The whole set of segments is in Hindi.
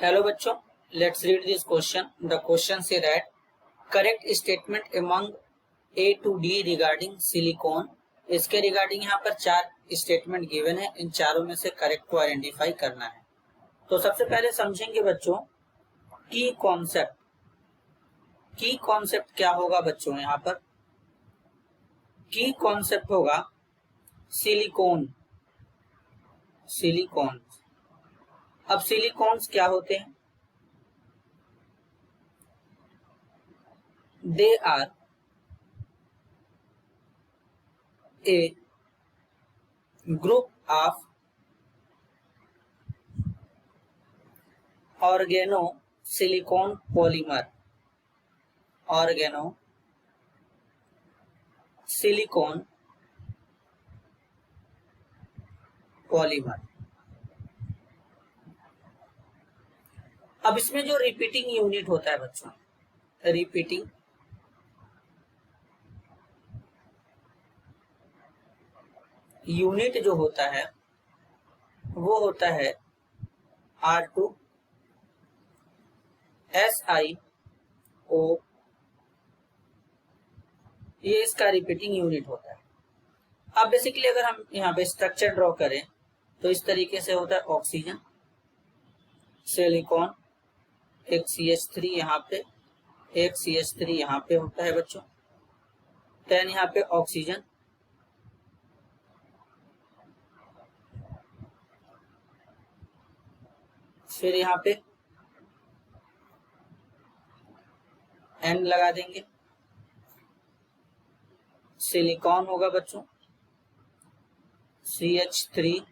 Hello बच्चों, let's read this question. The question say that correct statement among A to D regarding silicon. इसके रिगार्डिंग यहाँ पर 4 स्टेटमेंट गिवन है, इन चारों में से करेक्ट को आइडेंटिफाई करना है। तो सबसे पहले समझेंगे बच्चों की कॉन्सेप्ट। की कॉन्सेप्ट क्या होगा बच्चों? यहाँ पर की कॉन्सेप्ट होगा सिलिकॉन। सिलिकॉन। अब सिलिकॉन्स क्या होते हैं? They are a group of organosilicon polymer. Organosilicon polymer. अब इसमें जो रिपीटिंग यूनिट होता है बच्चों, रिपीटिंग यूनिट जो होता है वो होता है R2 SiO। ये इसका रिपीटिंग यूनिट होता है। अब बेसिकली अगर हम यहाँ पे स्ट्रक्चर ड्रॉ करें तो इस तरीके से होता है ऑक्सीजन, सिलिकॉन, एक CH3 यहाँ पे, एक CH3 यहाँ पे होता है बच्चों, देन यहाँ पे ऑक्सीजन, फिर यहाँ पे N लगा देंगे, सिलिकॉन होगा बच्चों, CH3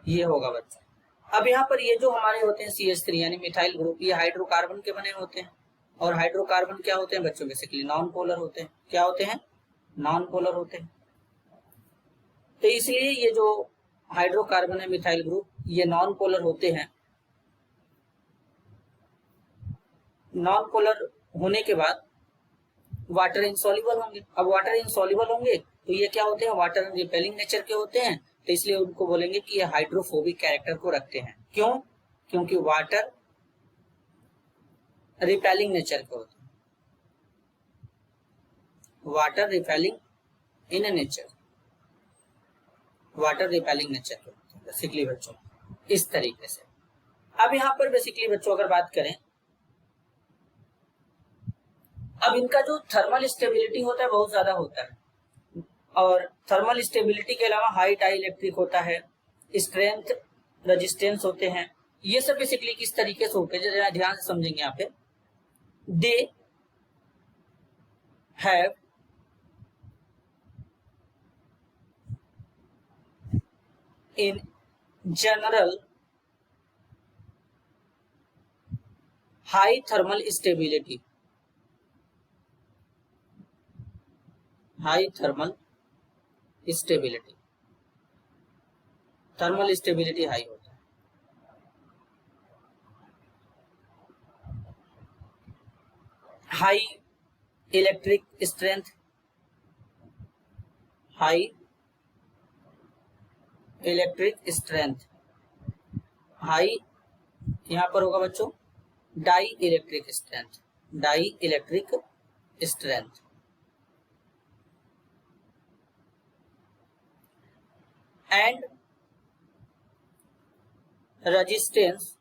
ये होगा बच्चों। अब यहाँ पर ये जो हमारे होते हैं CH3 यानी मिथाइल ग्रुप, ये हाइड्रोकार्बन के बने होते हैं। और हाइड्रोकार्बन क्या होते हैं बच्चों? बेसिकली नॉन पोलर होते हैं। क्या होते हैं? नॉन पोलर होते हैं। तो इसलिए ये जो हाइड्रोकार्बन है मिथाइल ग्रुप, ये नॉन पोलर होते हैं। नॉन पोलर होने के बाद वाटर इनसॉल्युबल होंगे। अब वाटर इनसॉल्युबल होंगे तो ये क्या होते हैं? वाटर रिपेलिंग नेचर के होते हैं। तो इसलिए उनको बोलेंगे कि ये हाइड्रोफोबिक कैरेक्टर को रखते हैं। क्यों? क्योंकि वाटर रिपेलिंग नेचर के होते हैं। Water repelling in nature, water repelling nature के होते हैं बेसिकली बच्चों, इस तरीके से। अब यहाँ पर बेसिकली बच्चों अगर बात करें, अब इनका जो थर्मल स्टेबिलिटी होता है बहुत ज्यादा होता है, और थर्मल स्टेबिलिटी के अलावा हाई डाई इलेक्ट्रिक होता है, स्ट्रेंथ, रेजिस्टेंस होते हैं। ये सब बेसिकली किस तरीके से होते हैं, जरा ध्यान से समझेंगे यहाँ पे। They have in general high thermal stability, high thermal stability, thermal stability high होता है। High electric strength, high electric strength, high यहां पर होगा बच्चों dielectric strength, dielectric strength, and resistance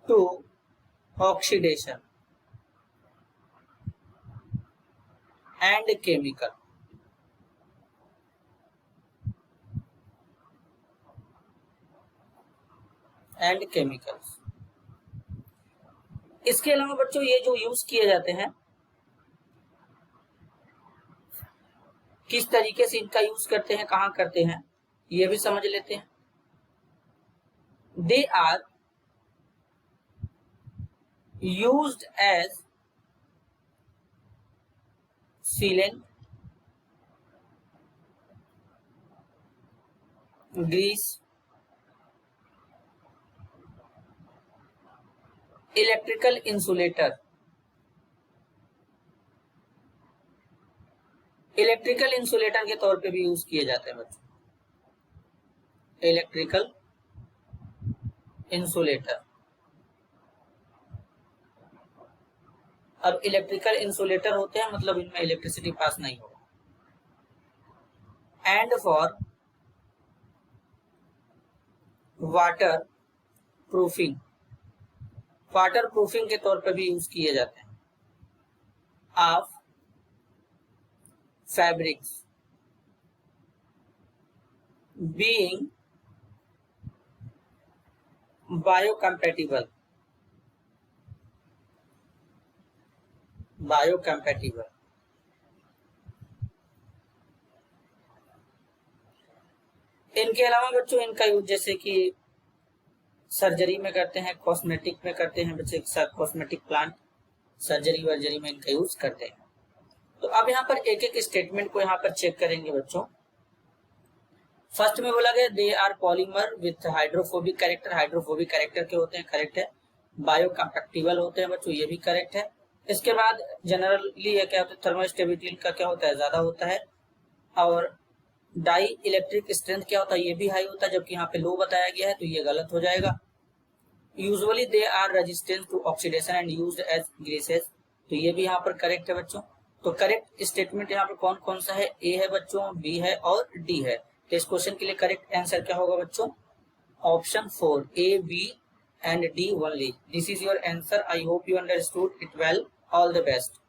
to oxidation and chemical, and chemicals. इसके अलावा बच्चों ये जो यूज किए जाते हैं, किस तरीके से इनका यूज करते हैं, कहां करते हैं, ये भी समझ लेते हैं। They are used as sealant, grease, electrical insulator, electrical insulator के तौर पे भी यूज किए जाते हैं बच्चों, इलेक्ट्रिकल इंसुलेटर। अब इलेक्ट्रिकल इंसुलेटर होते हैं मतलब इनमें इलेक्ट्रिसिटी पास नहीं होगा। And for waterproofing, waterproofing के तौर पर भी यूज किए जाते हैं। Of fabrics being biocompatible, biocompatible. इनके अलावा बच्चों इनका यूज जैसे कि सर्जरी में करते हैं, कॉस्मेटिक में करते हैं बच्चे, कॉस्मेटिक प्लांट सर्जरी वर्जरी में इनका यूज करते हैं। तो अब यहाँ पर एक एक स्टेटमेंट को यहाँ पर चेक करेंगे बच्चों। फर्स्ट में बोला गया they are polymer with hydrophobic character, hydrophobic character के होते हैं, करेक्ट है। बायोकम्पैक्टिबल होते हैं बच्चों, ये भी करेक्ट है। इसके बाद जनरली ये क्या होता है, थर्मोस्टेबिलिटी का क्या होता है, ज्यादा होता है। और डाई इलेक्ट्रिक स्ट्रेंथ क्या होता है, ये भी हाई होता है, जबकि यहाँ पे लो बताया गया है तो ये गलत हो जाएगा। Usually they are resistant to oxidation and used as greases, तो ये भी यहाँ पर करेक्ट है बच्चों। तो करेक्ट स्टेटमेंट यहाँ पर कौन कौन सा है, ए है बच्चों, बी है और डी है। तो इस क्वेश्चन के लिए करेक्ट आंसर क्या होगा बच्चों, option 4 A, B and D only. This is your answer. I hope you understood it well. All the best.